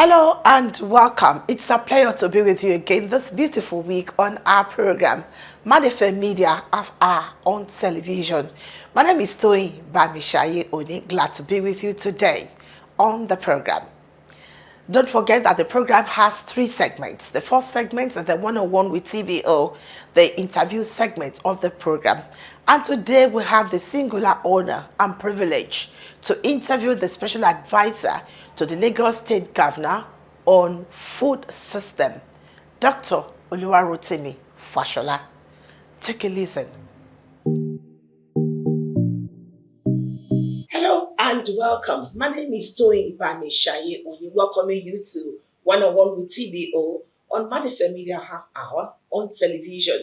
Hello and welcome. It's a pleasure to be with you again this beautiful week on our program, Madefem Media of our own television. My name is Toyi Bamishaye Oni. Glad to be with you today on the program. Don't forget that the program has three segments. The first segment is the one-on-one with TBO, the interview segment of the program. And today we have the singular honor and privilege to interview the special advisor to the Lagos State Governor on food system, Dr. Oluwarotimi Fashola. Take a listen. Hello and welcome. My name is Toyi Bamishaye Oni, welcoming you to One-on-One with TBO on Madefem Media Half Hour on television.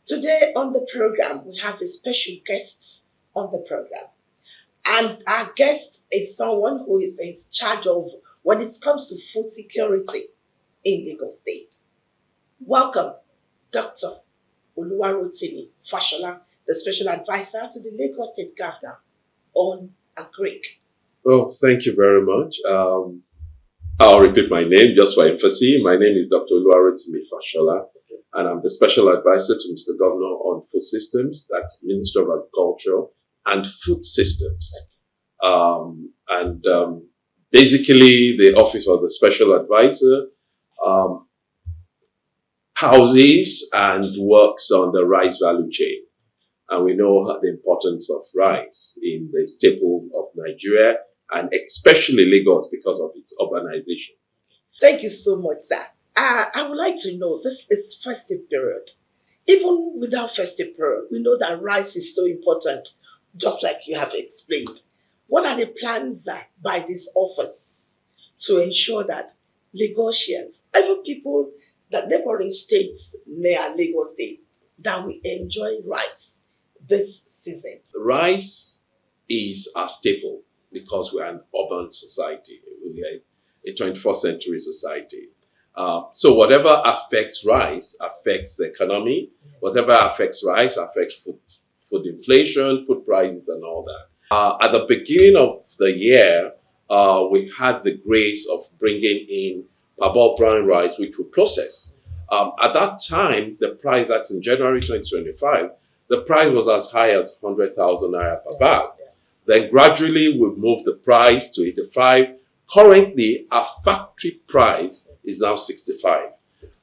Today on the program, we have a special guest on the program. And our guest is someone who is in charge of when it comes to food security in Lagos State. Welcome, Dr. Oluwarotimi Fashola, the special advisor to the Lagos State Governor on agric. Well, thank you very much. I'll repeat my name just for emphasis. My name is Dr. Oluwarotimi Fashola, and I'm the special advisor to Mr. Governor on food systems. That's Minister of Agriculture and food systems. Basically, the office of the special advisor houses and works on the rice value chain. And we know the importance of rice in the staple of Nigeria and especially Lagos because of its urbanization. Thank you so much, sir. I would like to know, this is festive period. Even without festive period, we know that rice is so important, just like you have explained. What are the plans by this office to ensure that Lagosians, even people that neighboring states near Lagos State, that we enjoy rice this season? Rice is our staple because we are an urban society. We are a 21st century society. So whatever affects rice affects the economy. Whatever affects rice affects food inflation, food prices, and all that. At the beginning of the year, we had the grace of bringing in parboiled brown rice, which we process. At that time, the price, that's in January 2025, the price was as high as 100,000 naira per bag. Yes. Then gradually we moved the price to 85. Currently, our factory price is now 65.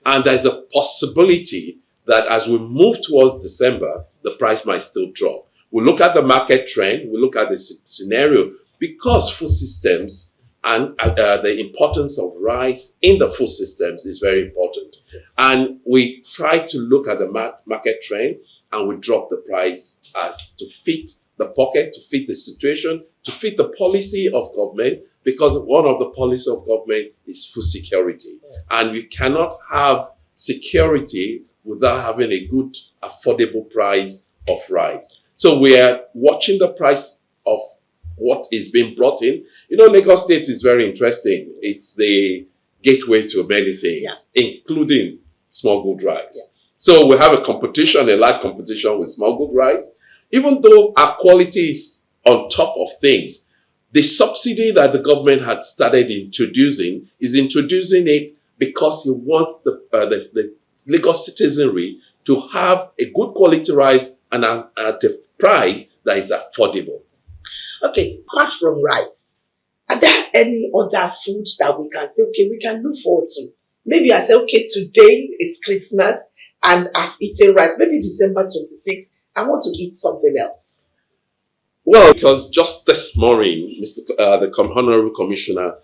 And there's a possibility that as we move towards December, the price might still drop. We look at the market trend, we look at the scenario, because food systems and the importance of rice in the food systems is very important. And we try to look at the market trend and we drop the price as to fit the pocket, to fit the situation, to fit the policy of government, because one of the policies of government is food security. And we cannot have security without having a good, affordable price of rice. So we are watching the price of what is being brought in. You know, Lagos State is very interesting. It's the gateway to many things, including small good rice. So we have a competition, a large competition with small good rice. Even though our quality is on top of things, the subsidy that the government had started introducing is introducing it because he wants the Lagos citizenry to have a good quality rice and at a price that is affordable. Okay, apart from rice, are there any other foods that we can say, okay, we can look forward to? Maybe I say, okay, today is Christmas and I've eaten rice. Maybe December 26th, I want to eat something else. Well, because just this morning, the Honorable Commissioner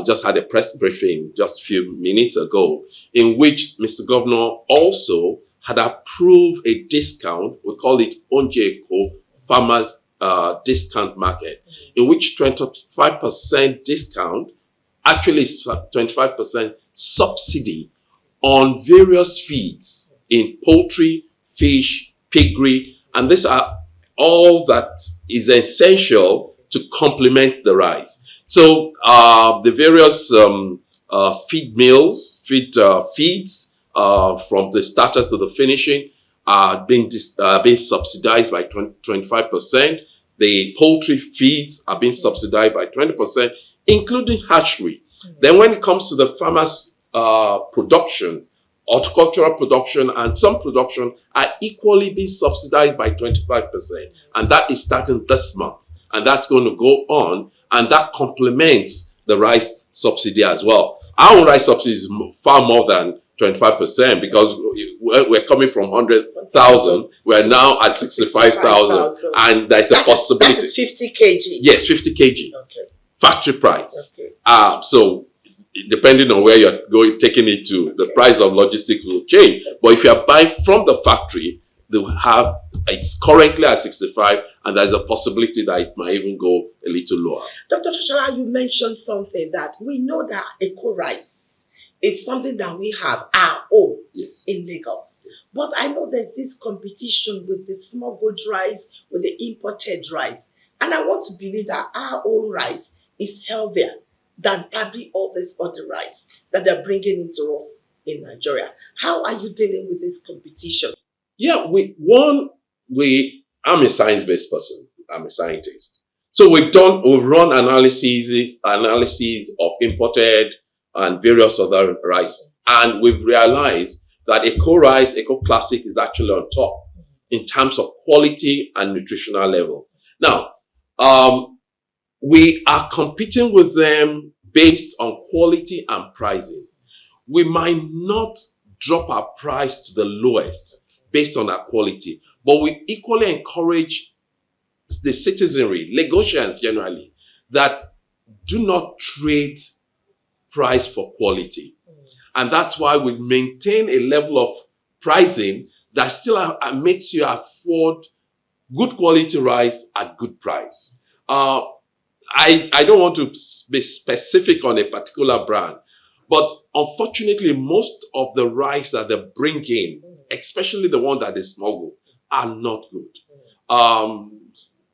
just had a press briefing just a few minutes ago in which Mr. Governor also had approved a discount. We call it Onjeko Farmers Discount Market, in which 25% discount actually is 25% subsidy on various feeds in poultry, fish, piggery, and these are all that is essential to complement the rice. So the various feed mills, feeds from the starter to the finishing are being subsidized by 25%. The poultry feeds are being subsidized by 20%, including hatchery. Then when it comes to the farmers' production, horticultural production and some production are equally being subsidized by 25%. And that is starting this month. And that's going to go on. And that complements the rice subsidy as well. Our own rice subsidy is far more than 25% because we're coming from 100,000. We're now at 65,000. And there's a possibility. That is 50 kg. Yes, 50 kg. Okay. Factory price. Okay. So depending on where you're going, taking it to, the price of logistics will change. But if you're buying from the factory, it's currently at 65, and there's a possibility that it might even go a little lower. Dr. Fashola, you mentioned something that we know that eco rice is something that we have our own in Lagos. But I know there's this competition with the smuggled rice, with the imported rice. And I want to believe that our own rice is healthier than probably all this other rice that they're bringing into us in Nigeria. How are you dealing with this competition? Yeah, I'm a science-based person. I'm a scientist. So we've run analyses of imported and various other rice. And we've realized that Eco Rice, Eco Classic is actually on top in terms of quality and nutritional level. Now, we are competing with them based on quality and pricing. We might not drop our price to the lowest based on our quality, but we equally encourage the citizenry, Lagosians generally, that do not trade price for quality. And that's why we maintain a level of pricing that still makes you afford good quality rice at good price. I don't want to be specific on a particular brand, but unfortunately, most of the rice that they bring in, especially the one that they smuggle, are not good.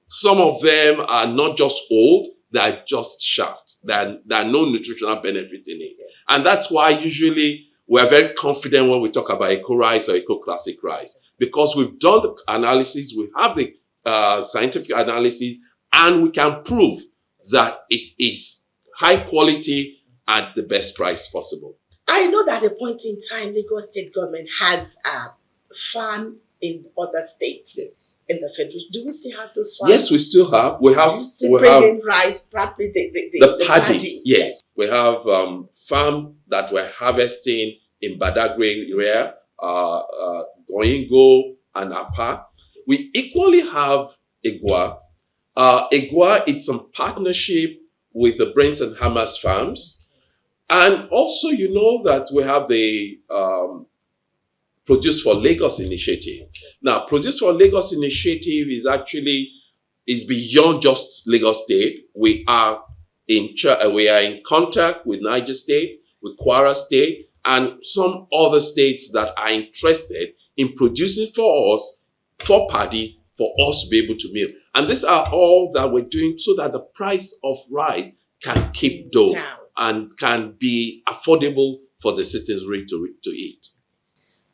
Some of them are not just old, they are just shaft. There are no nutritional benefit in it. And that's why usually we're very confident when we talk about eco rice or eco classic rice, because we've done the analysis, we have the scientific analysis, and we can prove that it is high quality at the best price possible. I know that at a point in time, Lagos state government has a farm in other states. Yes. In the federal. Do we still have those farms? Yes, we still have. We have bring in rice, probably the paddy. Yes. We have farm that we're harvesting in Badagry area, Goingo and Apa. We equally have Igwa. Igwa is some partnership with the Brains and Hammers farms. And also, you know that we have the Produce for Lagos initiative. Now, Produce for Lagos initiative is beyond just Lagos State. We are in contact with Niger State, with Kwara State, and some other states that are interested in producing for us, for paddy, for us to be able to meal. And these are all that we're doing so that the price of rice can keep down and can be affordable for the citizenry to eat.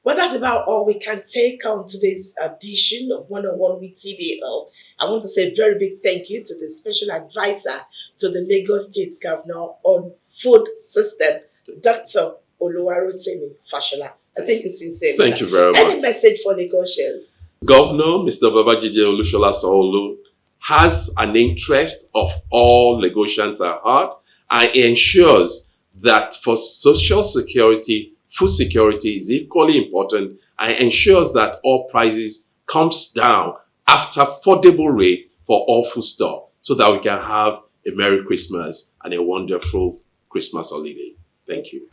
Well, that's about all we can take on today's edition of 101 with TVL. I want to say a very big thank you to the special advisor to the Lagos State Governor on Food System, Dr. Oluwarotimi Fashola. I thank you sincerely. Thank you very much. Any message for Lagosians? Governor, Mr. Babajide Olushola Sanwo-Olu, has an interest of all Lagosians at heart and ensures that for social security, food security is equally important and ensures that all prices comes down after affordable rate for all food store so that we can have a Merry Christmas and a wonderful Christmas holiday. Thank you.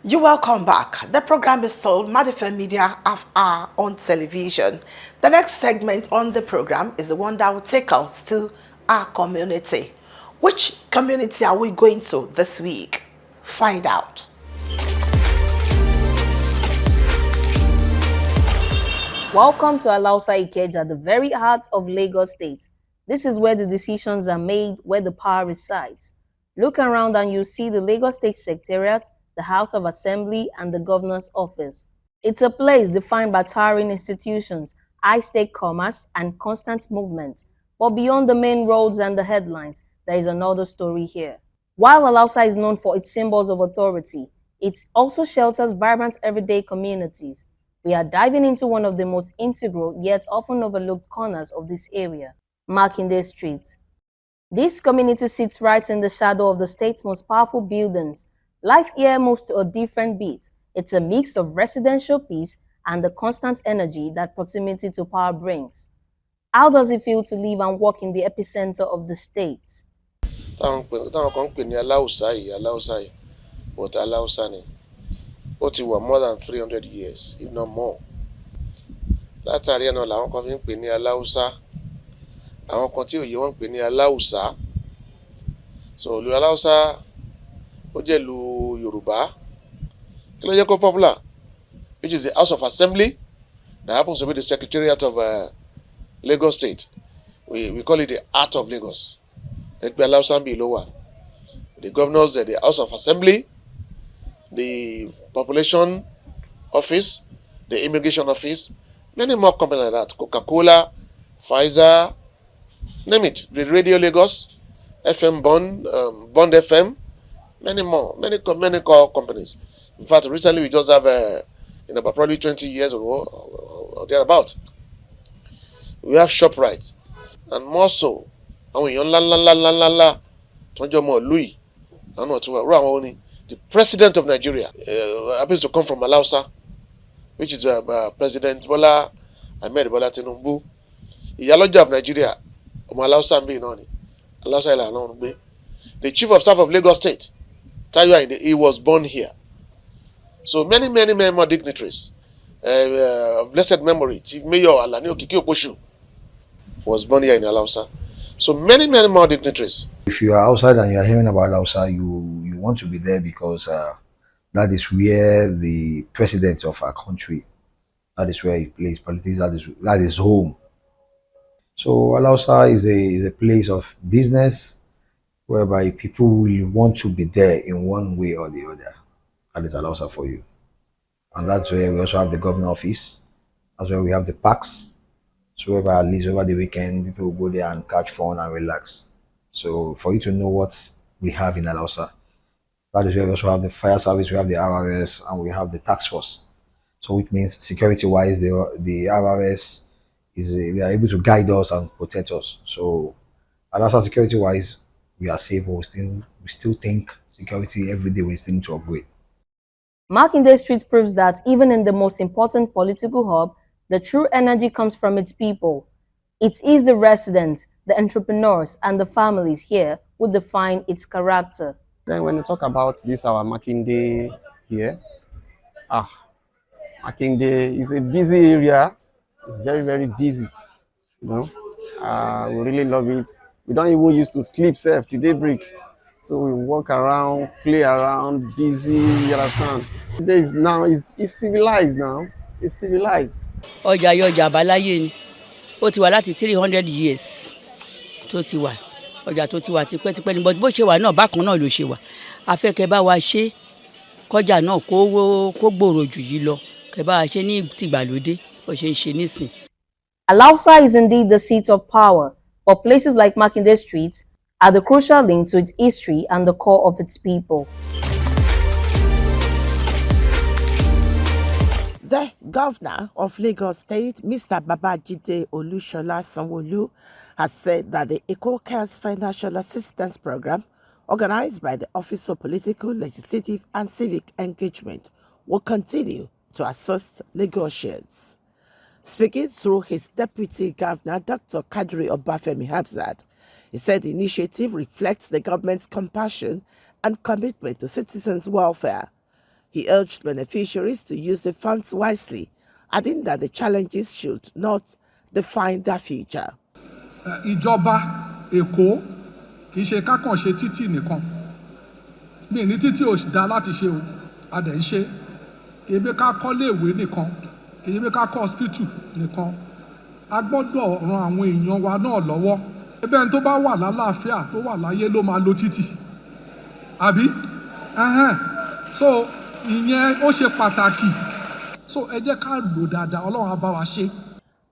You're welcome back. The program is called Madefem Media are on television. The next segment on the program is the one that will take us to our community. Which community are we going to this week? Find out. Welcome to Alausa Ikeja, the very heart of Lagos State. This is where the decisions are made, where the power resides. Look around and you'll see the Lagos State Secretariat, the House of Assembly, and the Governor's Office. It's a place defined by towering institutions, high-stake commerce, and constant movement. But beyond the main roads and the headlines, there is another story here. While Alausa is known for its symbols of authority, it also shelters vibrant everyday communities. We are diving into one of the most integral yet often overlooked corners of this area, Makinde Street. This community sits right in the shadow of the state's most powerful buildings. Life here moves to a different beat. It's a mix of residential peace and the constant energy that proximity to power brings. How does it feel to live and work in the epicenter of the state? táwọn kan ń pè ní aláùsá yìí but aláùsá ni ó ti wà more than 300 years if not more. Látàrí ẹ̀ náà làwọn kan fi ń pè ní aláùsá, àwọn kan tí òye wọn ń pè ní aláùsá. So ìlú aláùsá ó jẹ́ ìlú Yorùbá kí ló jẹ́ kó popular, which is the House of Assembly that happens to be the Secretariat of Lagos State. We call it the Heart of Lagos. Ẹgbẹ́ aláùsá ń bì ló wà. The governors, the House of Assembly, the Population Office, the Immigration Office, many more companies like that. Coca-Cola, Pfizer, name it. The Radio Lagos, FM Bond FM, many more, many companies. In fact, recently we just have, probably 20 years ago or thereabout, we have ShopRite, and more so, àwọn èèyàn ńláńláńláńláńlá tó ń jọ ọmọ ìlú yìí, àwọn náà tún wà rú àwọn oní. The president of Nigeria happens to come from Alausa, which is President Bola Ahmed Bola Tinubu. Ìyálọ́jà of Nigeria, ọmọ Alausa ń bí náà ni. Alausa ìlà náà ń gbé. The chief of staff of Lagos State, Tayo Ayinde, he was born here. So many more dignitaries of blessed memory. Chief Mayor Alani Okiki Okoshu was born here in Alausa. So many more dignitaries. If you are outside and you are hearing about Lausa, you want to be there because that is where the president of our country, that is where he plays politics, that is home. So Lausa is a place of business whereby people will want to be there in one way or the other. That is Lausa for you. And that's where we also have the governor office. That's where we have the parks. So whereby at least over the weekend, people will go there and catch fun and relax. So for you to know what we have in Alausa, that is where we also have the fire service, we have the RRS, and we have the task force. So which means security-wise, the RRS they are able to guide us and protect us. So Alausa security-wise, we are safe. We still think security every day we still need to upgrade. Makinde Street proves that even in the most important political hub, the true energy comes from its people. It is the residents, the entrepreneurs, and the families here who define its character. Then when you talk about this, our Makinde here, Makinde is a busy area. It's very busy, you know. We really love it. We don't even used to sleep safe till daybreak. So we walk around, play around, busy, you understand? Today is now, it's civilized now. It's civilized. Ọjà yọjà àbáláyé ni ó ti wà láti 300 years tó ti wà ọjà tó ti wà tipẹ́tipẹ́ ni bó ṣe wà náà bákan náà ló ṣe wà afẹ́kẹ́ bá wa ṣe kọjá náà kó gbòòrò jù yìí lọ kẹ́ bá wa ṣe ní tìgbàlódé bó ṣe ń ṣe nísìn. Alausa is indeed the seat of power, but places like Makinde Street are the crucial link to its history and the core of its people. The governor of Lagos State, Mr. Babajide Olushola Sanwo-Olu, has said that the EcoCares Financial Assistance Program, organized by the Office of Political, Legislative and Civic Engagement, will continue to assist Lagosians. Speaking through his deputy governor, Dr. Kadri Obafemi Hamzat, he said the initiative reflects the government's compassion and commitment to citizens' welfare. He urged beneficiaries to use the funds wisely, adding that the challenges should not define their future. Ìjọba Èkó kì í ṣe kákàn ṣe títì nìkan. Mi ní títì ò dá láti ṣe o, a dẹ̀ ń ṣe. Kì í bí ká kọ́ léèwé nìkan, kì í bí ká kọ́ hospital nìkan. A gbọ́dọ̀ ran àwọn èèyàn wa náà lọ́wọ́. Ẹbẹ́ ẹni tó bá wà lálàáfíà tó wà láyé ló máa lo títì. Àbí? So ìyẹn ó ṣe pàtàkì. So ẹ jẹ́ ká lò dáadáa, Ọlọ́run á bá wa ṣe.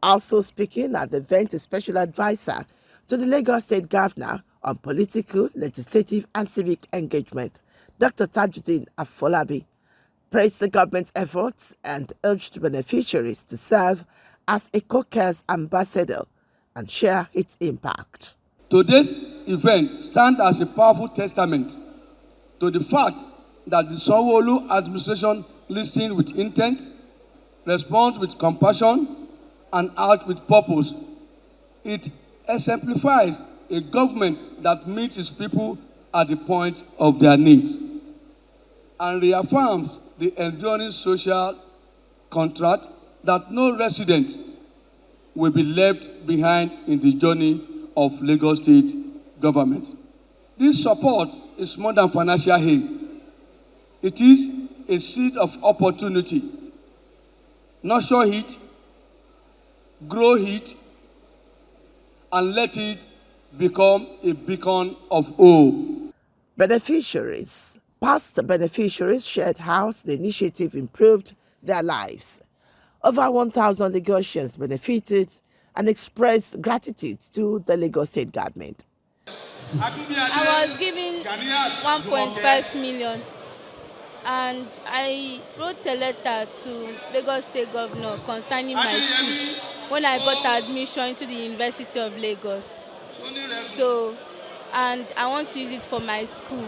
Also speaking at the event, a special advisor To the Lagos State Governor on political, legislative and civic engagement, Dr. Tajuddin Afolabi praised the government's efforts and urged beneficiaries to serve as a co-care's ambassador and share its impact. Today's event stands as a powerful testament to the fact that the Sanwo-Olu administration listens with intent, responds with compassion, and acts with purpose. It exemplifies a government that meets its people at the point of their needs and reaffirms the enduring social contract that no resident will be left behind in the journey of Lagos State government. This support is more than financial aid. It is a seed of opportunity. Nurture it, grow it, and let it become a beacon of hope. Past beneficiaries shared how the initiative improved their lives. Over 1,000 Lagosians benefited and expressed gratitude to the Lagos State government. I was given 1.5 million and I wrote a letter to Lagos State Governor concerning my school when I got admission into the University of Lagos. So, and I want to use it for my school.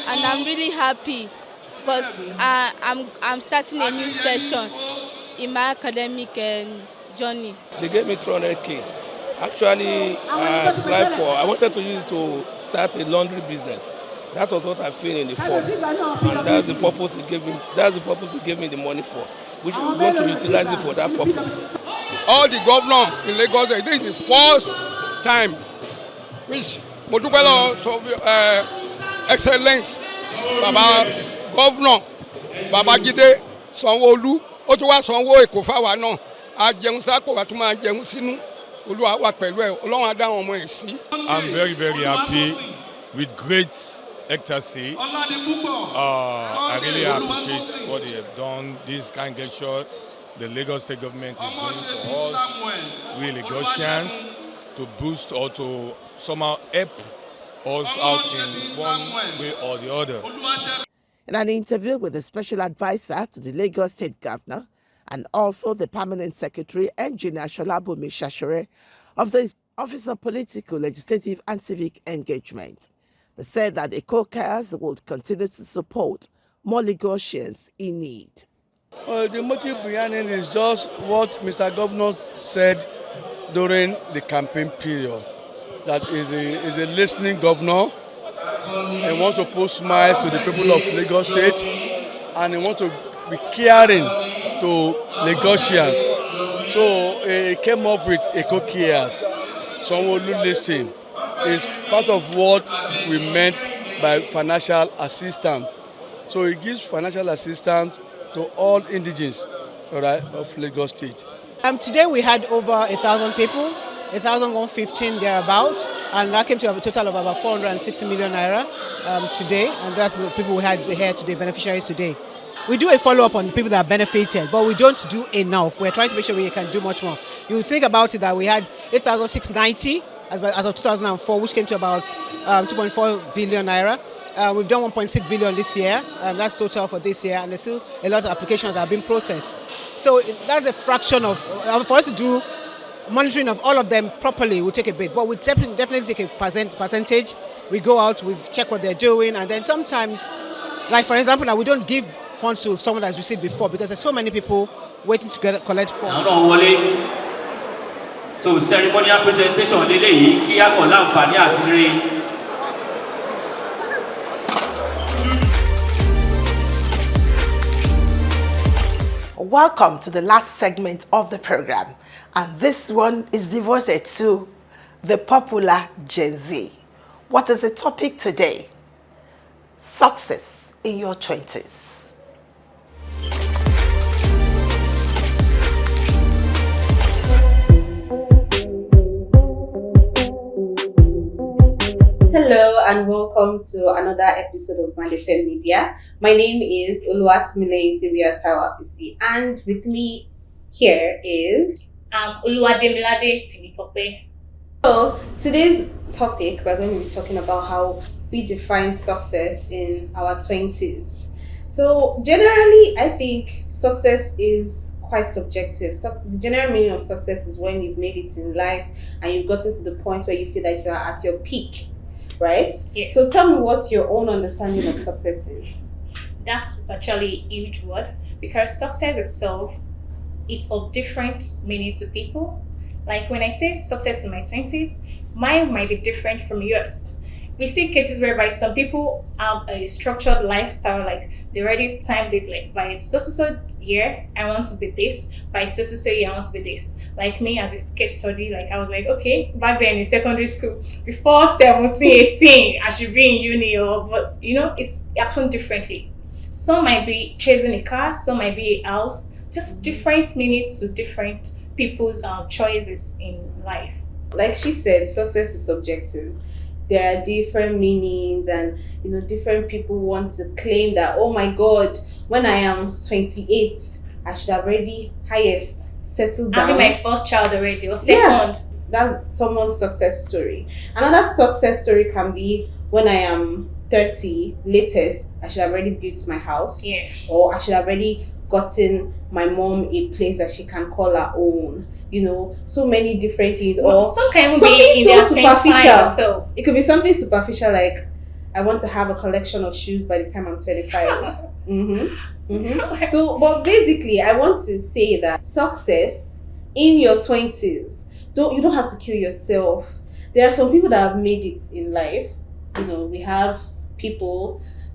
And I'm really happy because I'm starting a new session in my academic journey. They gave me 300K. Actually, I wanted to use it to start a laundry business. That was what I feel in the form, and that's the purpose he gave me. That's the purpose he gave me the money for, which I'm going to utilize it for that purpose. All the governors in Lagos, this is the first time which Modupelo Excellence, Baba Governor, Baba Gide, Sanwo-Olu, Otuwa Sanwo Eko fawa náà, a jẹun sáko wa tún máa jẹun sínú. Olúwa wà pẹ̀lú ẹ̀, Ọlọ́run á dá àwọn ọmọ ẹ̀ sí. I'm very, very happy with great ecstasy. I really appreciate what they have done. This kind gesture the Lagos State government is doing for us, we Lagosians, to boost or to somehow help us out in one way or the other. In an interview with the special advisor to the Lagos State Governor and also the Permanent Secretary, Engineer Sholabumi Shashure, of the Office of Political, Legislative and Civic Engagement, they said that the co-cares would continue to support more Lagosians in need. The motive behind it is just what Mr. Governor said during the campaign period. That is a listening governor. He wants to put smiles to the people of Lagos State, and he wants to be caring to Lagosians. So he came up with eco-cares. Sanwo-Olu listing is part of what we meant by financial assistance. So he gives financial assistance to all indigenes, right, of Lagos State. Today we had over 1,000 people, 1,115 thereabout, and that came to a total of about 460 million naira today, and that's the people we had here today, beneficiaries today. We do a follow-up on the people that benefited, but we don't do enough. We're trying to make sure we can do much more. You think about it that we had 8,690 as of 2004, which came to about 2.4 billion naira. We've done 1.6 billion this year. That's total for this year, and there's still a lot of applications that are being processed. So that's a fraction of, for us to do monitoring of all of them properly will take a bit, but we definitely take a percentage. We go out, we check what they're doing, and then sometimes, like for example, now we don't give funds to someone that's received before because there's so many people waiting to collect funds. So ceremonial presentation leleyi kí a kàn láǹfààní àti rí. Welcome to the last segment of the program, and this one is devoted to the popular Gen Z. What is the topic today? Success in your 20s. Hello and welcome to another episode of Madefem Media. My name is Oluwatimile Sylvia Tawapisi, and with me here is Oluwademilade Timitope. So today's topic, we're going to be talking about how we define success in our 20s. So generally, I think success is quite subjective. So the general meaning of success is when you've made it in life and you've gotten to the point where you feel like you're at your peak, right? Yes. So tell me what your own understanding of success is. That is actually a huge word because success itself, it's of different meaning to people. Like when I say success in my 20s, mine might be different from yours. We see cases whereby some people have a structured lifestyle, like they already timed it like by so year I want to be this, by so year I want to be this. Like me as a case study, like I was like, okay, back then in secondary school, before 17, 18, I should be in uni but it's happened differently. Some might be chasing a car, some might be a house, just different meaning to different people's choices in life. Like she said, success is subjective. There are different meanings, and different people want to claim that, oh my god, when I am 28, I should have already highest settled down. Having my first child already, or second. Yeah, that's someone's success story. Another success story can be when I am 30, latest, I should have already built my house. Yeah. Or I should have already gotten my mom a place that she can call her own. So many different things. Well, or some can even something be in so their 25 superficial. or so. It could be something superficial like, I want to have a collection of shoes by the time I'm 25. So, but basically, I want to say that success in your 20s, you don't have to kill yourself. There are some people that have made it in life.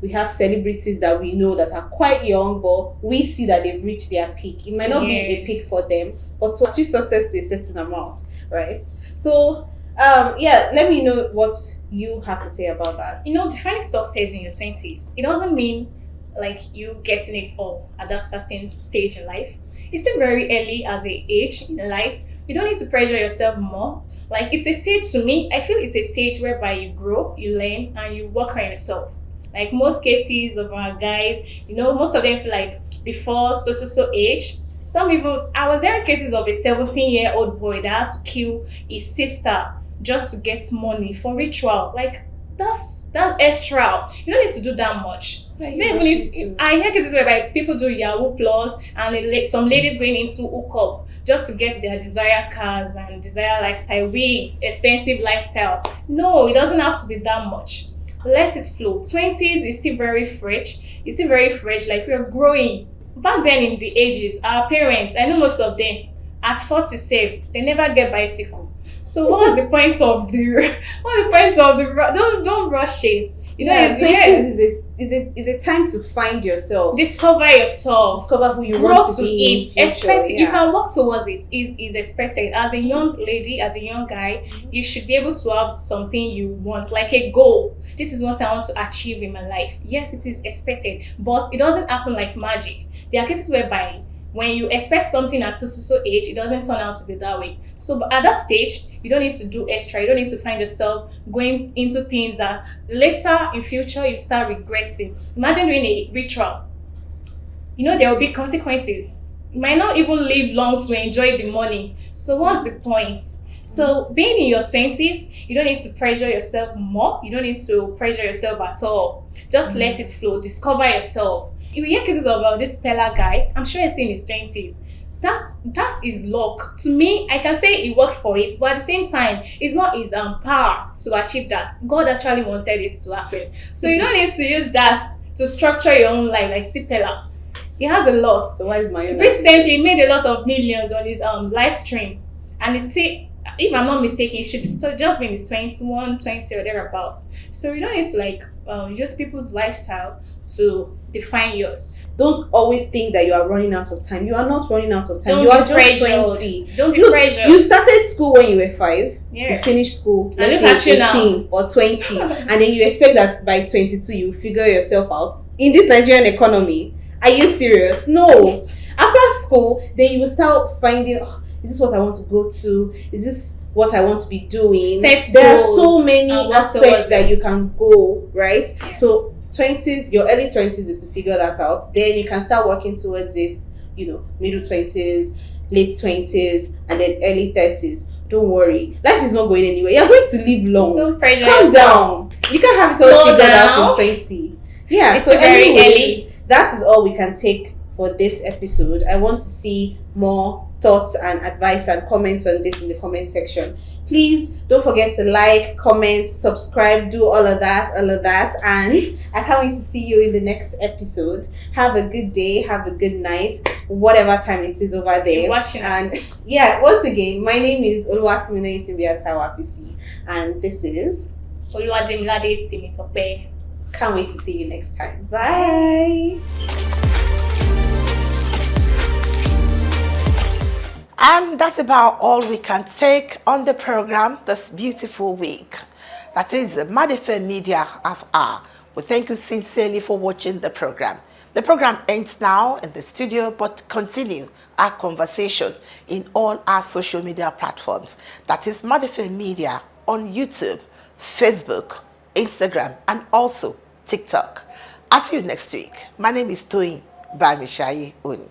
We have celebrities that we know that are quite young, but we see that they've reached their peak. It might not be a peak for them, but to achieve success to a certain amount, right? So, let me know what you have to say about that. Defining success in your 20s, it doesn't mean like you getting it all at that certain stage in life. It's still very early as an age in life. You don't need to pressure yourself more. Like, it's a stage, to me, I feel it's a stage whereby you grow, you learn, and you work on yourself. Like most cases of our guys, most of them feel like before so age. Some even, I was hearing cases of a 17-year-old boy that had to kill his sister just to get money for ritual. Like, that's extra. You don't need to do that much. Like, You don't even need to, I hear cases whereby people do Yahoo Plus and some ladies going into hookup just to get their desired cars and desired lifestyle, wigs, expensive lifestyle. No, it doesn't have to be that much. Let it flow. 20s is still very fresh. It's still very fresh. Like, we're growing. Back then in the ages, our parents, I know most of them, at 47, they never get bicycle. So what's the point of don't rush it. 20s is a time to find yourself. Discover yourself. Discover who you Grow want to be. it. Expect you can work towards it. Is expected. As a young lady, as a young guy, you should be able to have something you want, like a goal. This is what I want to achieve in my life. Yes, it is expected, but it doesn't happen like magic. There are cases whereby when you expect something at so age, it doesn't turn out to be that way. So at that stage, you don't need to do extra. You don't need to find yourself going into things that later in future you start regretting. Imagine doing a ritual. There will be consequences. You might not even live long to enjoy the money. So what's the point? So being in your 20s, you don't need to pressure yourself more. You don't need to pressure yourself at all. Just let it flow. Discover yourself. You hear cases of this Pella guy. I'm sure he's still in his 20s. That is luck. To me, I can say he worked for it, but at the same time, it's not his power to achieve that. God actually wanted it to happen. So you don't need to use that to structure your own life like Pella. He has a lot. So why is my own? Recently, he made a lot of millions on his live stream, and he's still, if I'm not mistaken, he should still just be in his 21, 20 or thereabouts. So you don't need to use people's lifestyle to define yours. Don't always think that you are running out of time. You are not running out of time. Don't you are be just pressured. 20. Don't be Look, pressured. You started school when you were 5. Yeah. You finished school, And let's look at say you now. 18 or 20. And then you expect that by 22 you figure yourself out. In this Nigerian economy, are you serious? No. After school, then you will start finding, is this what I want to go to? Is this what I want to be doing? There are so many aspects that you can go, right? Yeah. So 20s, your early 20s is to figure that out. Then you can start working towards it, middle 20s, late 20s, and then early 30s. don't worry. Life is not going anywhere. You're going to live long. Don't pressure Calm yourself. down. You can't have it Slow all figured down. out in 20. Yeah, It's so very anyways, early. that is all we can take for this episode. I want to see more thoughts and advice and comments on this in the comment section. Please don't forget to like, comment, subscribe, do all of that, and I can't wait to see you in the next episode. Have a good day, have a good night, whatever time it is over there. You're watching and us. yeah, once again, my name is Oluwatimina Isimbiatawa, and this is Oluwademilade Timitope. Can't wait to see you next time. Bye. And that's about all we can take on the program this beautiful week. That is Madefem Media FR. We thank you sincerely for watching the program. The program ends now in the studio, but continue our conversation in all our social media platforms. That is Madefem Media on YouTube, Facebook, Instagram, and also TikTok. I'll see you next week. My name is Toyin Bamishaye Oni.